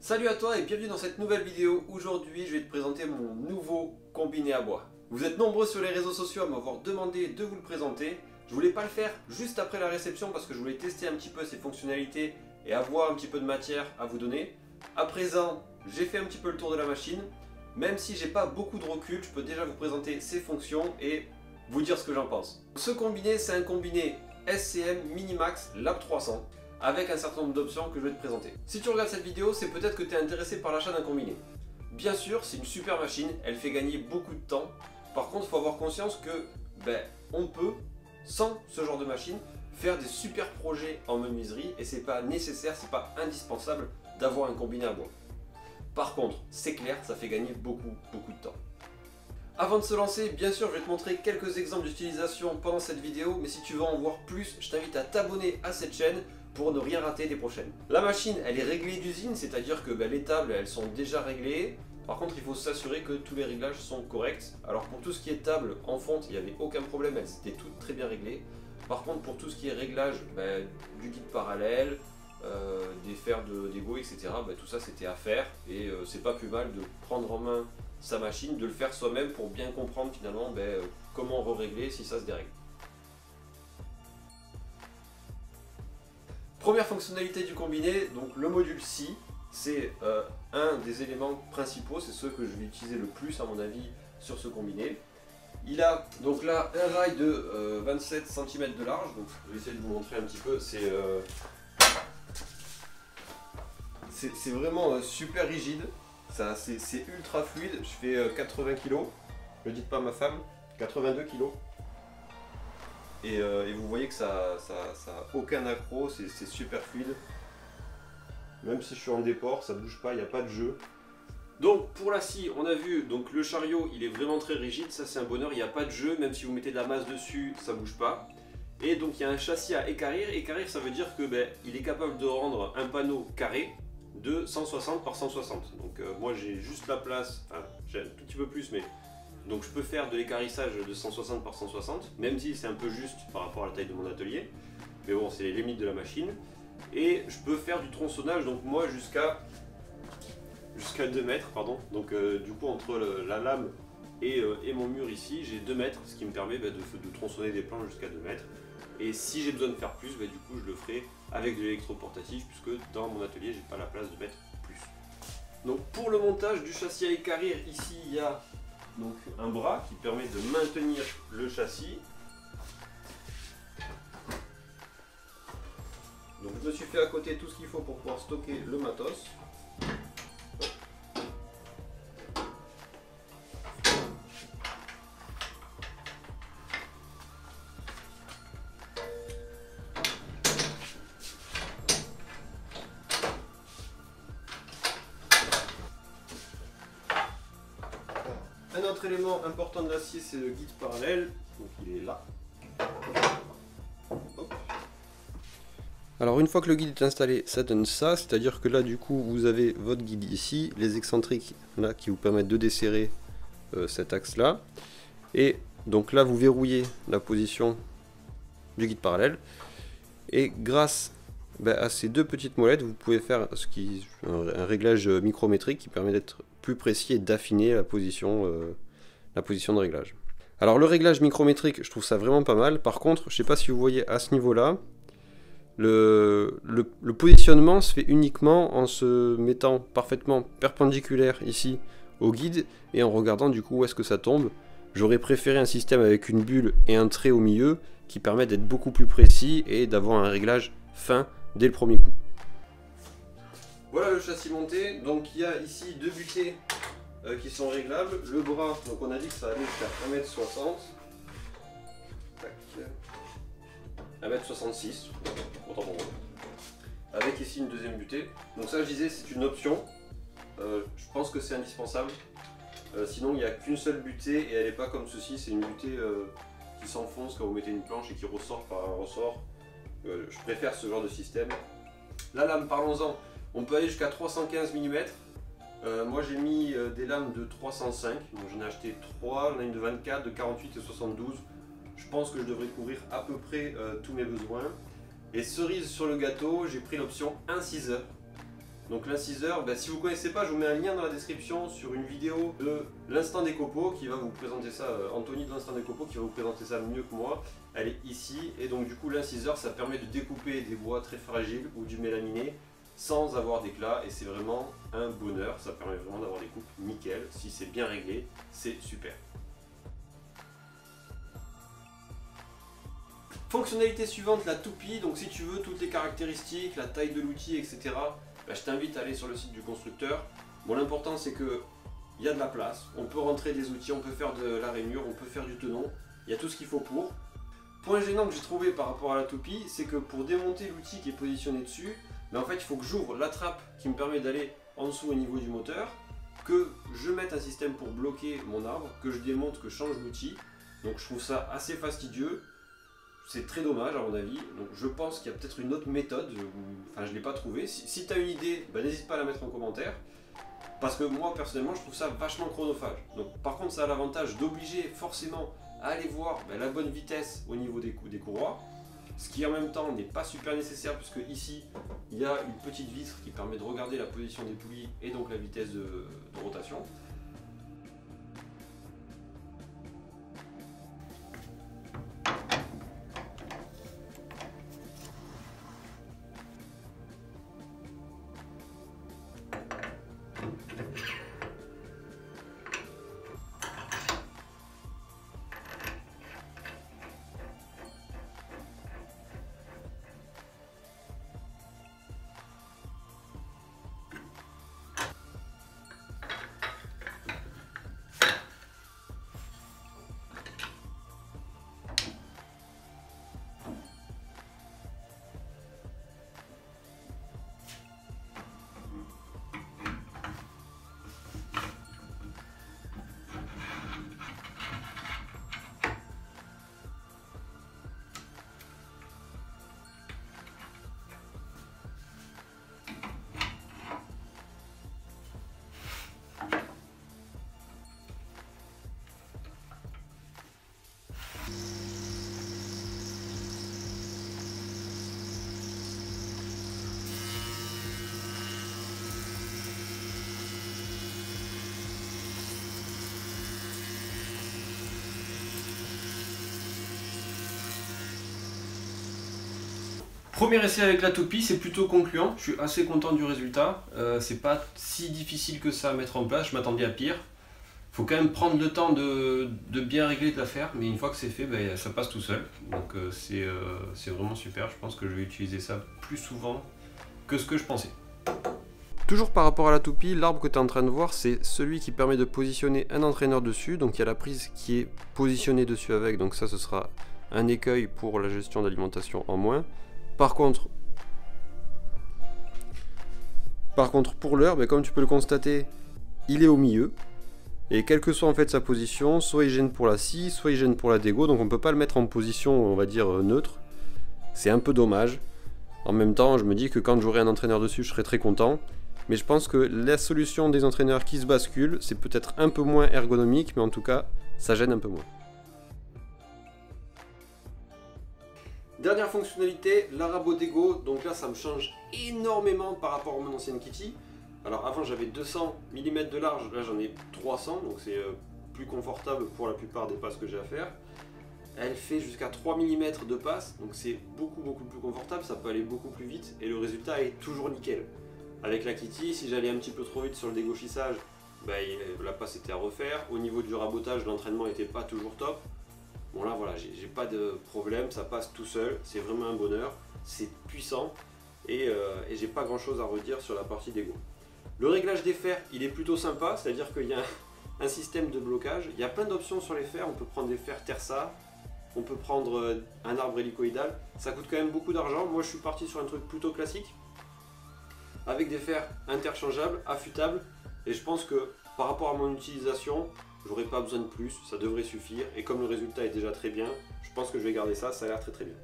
Salut à toi et bienvenue dans cette nouvelle vidéo. Aujourd'hui je vais te présenter mon nouveau combiné à bois. Vous êtes nombreux sur les réseaux sociaux à m'avoir demandé de vous le présenter. Je voulais pas le faire juste après la réception parce que je voulais tester un petit peu ses fonctionnalités et avoir un petit peu de matière à vous donner. À présent j'ai fait un petit peu le tour de la machine. Même si j'ai pas beaucoup de recul, je peux déjà vous présenter ses fonctions et vous dire ce que j'en pense. Ce combiné, c'est un combiné SCM Minimax Lab 300 avec un certain nombre d'options que je vais te présenter. Si tu regardes cette vidéo, c'est peut-être que tu es intéressé par l'achat d'un combiné. Bien sûr, c'est une super machine, elle fait gagner beaucoup de temps. Par contre, il faut avoir conscience que on peut, sans ce genre de machine, faire des super projets en menuiserie et c'est pas nécessaire, c'est pas indispensable d'avoir un combiné à bois. Par contre, c'est clair, ça fait gagner beaucoup de temps. Avant de se lancer, bien sûr, je vais te montrer quelques exemples d'utilisation pendant cette vidéo, mais si tu veux en voir plus, je t'invite à t'abonner à cette chaîne pour ne rien rater des prochaines. La machine, elle est réglée d'usine, c'est-à-dire que les tables, elles sont déjà réglées. Par contre, il faut s'assurer que tous les réglages sont corrects. Alors pour tout ce qui est table en fonte, il n'y avait aucun problème, elles étaient toutes très bien réglées. Par contre, pour tout ce qui est réglage du guide parallèle, des fers d'égo, etc., tout ça c'était à faire. Et c'est pas plus mal de prendre en main sa machine, de le faire soi-même pour bien comprendre finalement comment régler si ça se dérègle. Première fonctionnalité du combiné, donc le module scie, c'est un des éléments principaux, c'est ce que je vais utiliser le plus à mon avis sur ce combiné. Il a donc là un rail de 27 cm de large, donc je vais essayer de vous montrer un petit peu, c'est vraiment super rigide, c'est ultra fluide, je fais 80 kg, ne le dites pas à ma femme, 82 kg. Et vous voyez que ça a aucun accro, c'est super fluide. Même si je suis en déport, ça bouge pas, il n'y a pas de jeu. Donc pour la scie, on a vu, donc le chariot il est vraiment très rigide, ça c'est un bonheur, il n'y a pas de jeu, même si vous mettez de la masse dessus, ça bouge pas. Et donc il y a un châssis à équarrir, équarrir ça veut dire que il est capable de rendre un panneau carré de 160 par 160. Donc moi j'ai juste la place, enfin j'ai un tout petit peu plus mais... Donc je peux faire de l'équarrissage de 160 par 160, même si c'est un peu juste par rapport à la taille de mon atelier. Mais bon, c'est les limites de la machine. Et je peux faire du tronçonnage, donc moi jusqu'à 2 mètres, pardon. Donc du coup entre la lame et mon mur ici, j'ai 2 mètres, ce qui me permet de tronçonner des planches jusqu'à 2 mètres. Et si j'ai besoin de faire plus, du coup je le ferai avec de l'électroportatif, puisque dans mon atelier, j'ai pas la place de mettre plus. Donc pour le montage du châssis à équarrir, ici il y a donc un bras qui permet de maintenir le châssis. Donc je me suis fait à côté tout ce qu'il faut pour pouvoir stocker le matos. Un autre élément important de l'acier, c'est le guide parallèle, donc il est là. Hop. Alors une fois que le guide est installé, ça donne ça, c'est-à-dire que là du coup vous avez votre guide ici, les excentriques là qui vous permettent de desserrer cet axe là, et donc là vous verrouillez la position du guide parallèle, et grâce à ces deux petites molettes vous pouvez faire un réglage micrométrique qui permet d'être plus précis et d'affiner la position de réglage. Alors le réglage micrométrique, je trouve ça vraiment pas mal. Par contre, je sais pas si vous voyez à ce niveau-là, le positionnement se fait uniquement en se mettant parfaitement perpendiculaire ici au guide et en regardant du coup où est-ce que ça tombe. J'aurais préféré un système avec une bulle et un trait au milieu qui permet d'être beaucoup plus précis et d'avoir un réglage fin dès le premier coup. Voilà le châssis monté, donc il y a ici deux butées qui sont réglables. Le bras, donc on a dit que ça allait jusqu'à 1m60. Tac. 1m66, autant pour moi. Avec ici une deuxième butée. Donc ça je disais c'est une option. Je pense que c'est indispensable. Sinon il n'y a qu'une seule butée et elle n'est pas comme ceci, c'est une butée qui s'enfonce quand vous mettez une planche et qui ressort par un ressort. Je préfère ce genre de système. La lame, parlons-en. On peut aller jusqu'à 315 mm. Moi j'ai mis des lames de 305, donc j'en ai acheté 3, j'en ai une de 24, de 48 et 72. Je pense que je devrais couvrir à peu près tous mes besoins. Et cerise sur le gâteau, j'ai pris l'option inciseur. Donc l'inciseur, si vous ne connaissez pas, je vous mets un lien dans la description sur une vidéo de l'Instant Décopo qui va vous présenter ça, Anthony de l'Instant Décopo qui va vous présenter ça mieux que moi. Elle est ici, et donc du coup l'inciseur ça permet de découper des bois très fragiles ou du mélaminé sans avoir d'éclat, et c'est vraiment un bonheur, ça permet vraiment d'avoir des coupes nickel. Si c'est bien réglé, c'est super. Fonctionnalité suivante, la toupie. Donc si tu veux toutes les caractéristiques, la taille de l'outil, etc., je t'invite à aller sur le site du constructeur. Bon, l'important c'est que il y a de la place, on peut rentrer des outils, on peut faire de la rainure, on peut faire du tenon, il y a tout ce qu'il faut pour. Point gênant que j'ai trouvé par rapport à la toupie, c'est que pour démonter l'outil qui est positionné dessus, en fait il faut que j'ouvre la trappe qui me permet d'aller en dessous au niveau du moteur, que je mette un système pour bloquer mon arbre, que je démonte, que je change l'outil. Donc je trouve ça assez fastidieux. C'est très dommage à mon avis, donc je pense qu'il y a peut-être une autre méthode, je ne l'ai pas trouvée. Si tu as une idée, n'hésite pas à la mettre en commentaire, parce que moi personnellement je trouve ça vachement chronophage. Donc, par contre ça a l'avantage d'obliger forcément à aller voir la bonne vitesse au niveau des courroies, ce qui en même temps n'est pas super nécessaire, puisque ici il y a une petite vitre qui permet de regarder la position des poulies et donc la vitesse de rotation. Premier essai avec la toupie, c'est plutôt concluant, je suis assez content du résultat, c'est pas si difficile que ça à mettre en place, je m'attendais à pire. Faut quand même prendre le temps de bien régler, de la faire, mais une fois que c'est fait, ça passe tout seul. Donc c'est vraiment super, je pense que je vais utiliser ça plus souvent que ce que je pensais. Toujours par rapport à la toupie, l'arbre que tu es en train de voir, c'est celui qui permet de positionner un entraîneur dessus. Donc il y a la prise qui est positionnée dessus avec, donc ça ce sera un écueil pour la gestion d'alimentation en moins. Par contre pour l'heure, comme tu peux le constater, il est au milieu. Et quelle que soit en fait sa position, soit il gêne pour la scie, soit il gêne pour la dégo. Donc on ne peut pas le mettre en position, on va dire, neutre. C'est un peu dommage. En même temps, je me dis que quand j'aurai un entraîneur dessus, je serai très content. Mais je pense que la solution des entraîneurs qui se basculent, c'est peut-être un peu moins ergonomique, mais en tout cas, ça gêne un peu moins. Dernière fonctionnalité, l'Arabo Dego. Donc là ça me change énormément par rapport à mon ancienne Kitty. Alors avant j'avais 200 mm de large, là j'en ai 300, donc c'est plus confortable pour la plupart des passes que j'ai à faire. Elle fait jusqu'à 3 mm de passe, donc c'est beaucoup plus confortable, ça peut aller beaucoup plus vite et le résultat est toujours nickel. Avec la Kitty, si j'allais un petit peu trop vite sur le dégauchissage, la passe était à refaire. Au niveau du rabotage, l'entraînement n'était pas toujours top. Bon là voilà, j'ai pas de problème, ça passe tout seul, c'est vraiment un bonheur, c'est puissant et j'ai pas grand chose à redire sur la partie Dego. Le réglage des fers, il est plutôt sympa, c'est-à-dire qu'il y a un système de blocage, il y a plein d'options sur les fers, on peut prendre des fers tersa, on peut prendre un arbre hélicoïdal, ça coûte quand même beaucoup d'argent. Moi je suis parti sur un truc plutôt classique, avec des fers interchangeables, affûtables, et je pense que par rapport à mon utilisation, j'aurais pas besoin de plus, ça devrait suffire, et comme le résultat est déjà très bien, je pense que je vais garder ça, ça a l'air très bien.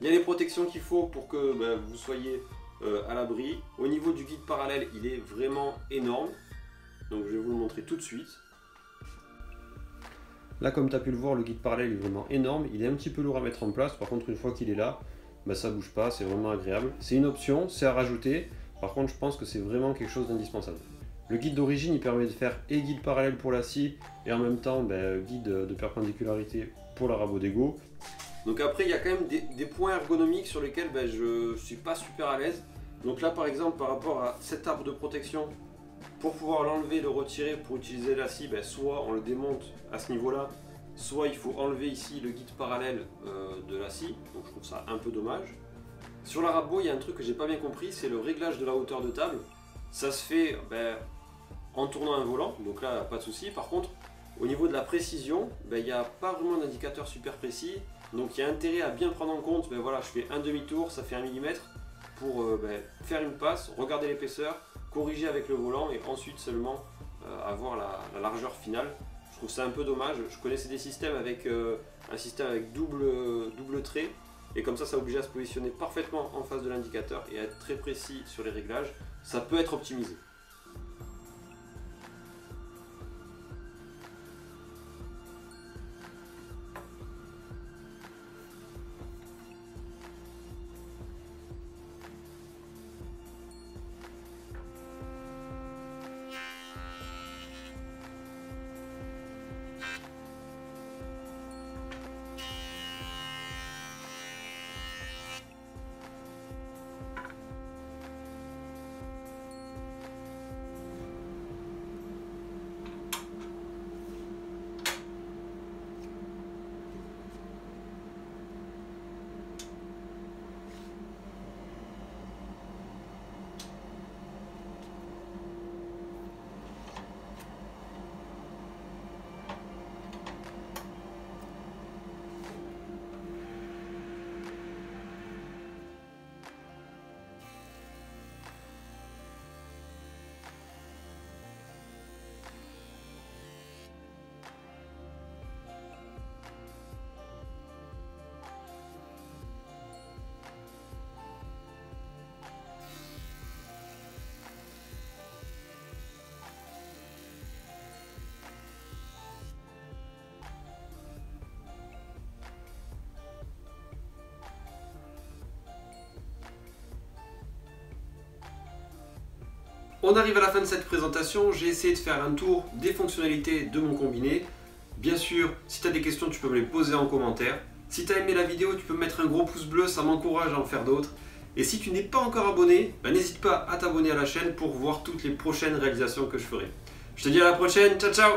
Il y a les protections qu'il faut pour que vous soyez à l'abri. Au niveau du guide parallèle, il est vraiment énorme, donc je vais vous le montrer tout de suite. Là comme tu as pu le voir, le guide parallèle est vraiment énorme, il est un petit peu lourd à mettre en place, par contre une fois qu'il est là, ça bouge pas, c'est vraiment agréable. C'est une option, c'est à rajouter. Par contre, je pense que c'est vraiment quelque chose d'indispensable. Le guide d'origine, il permet de faire et guide parallèle pour la scie et en même temps guide de perpéndicularité pour la rabot d'égo. Donc après, il y a quand même des points ergonomiques sur lesquels je suis pas super à l'aise. Donc là, par exemple, par rapport à cet arbre de protection, pour pouvoir l'enlever, le retirer pour utiliser la scie, soit on le démonte à ce niveau-là, soit il faut enlever ici le guide parallèle de la scie. Donc je trouve ça un peu dommage. Sur la rabot, il y a un truc que j'ai pas bien compris, c'est le réglage de la hauteur de table. Ça se fait en tournant un volant, donc là pas de souci. Par contre, au niveau de la précision, il n'y a pas vraiment d'indicateur super précis. Donc il y a intérêt à bien prendre en compte, voilà, je fais un demi-tour, ça fait 1 mm pour faire une passe, regarder l'épaisseur, corriger avec le volant et ensuite seulement avoir la largeur finale. Je trouve ça un peu dommage. Je connaissais des systèmes avec un système avec double trait et comme ça oblige à se positionner parfaitement en face de l'indicateur et à être très précis sur les réglages. Ça peut être optimisé. On arrive à la fin de cette présentation, j'ai essayé de faire un tour des fonctionnalités de mon combiné. Bien sûr, si tu as des questions, tu peux me les poser en commentaire. Si tu as aimé la vidéo, tu peux me mettre un gros pouce bleu, ça m'encourage à en faire d'autres. Et si tu n'es pas encore abonné, n'hésite pas à t'abonner à la chaîne pour voir toutes les prochaines réalisations que je ferai. Je te dis à la prochaine, ciao ciao!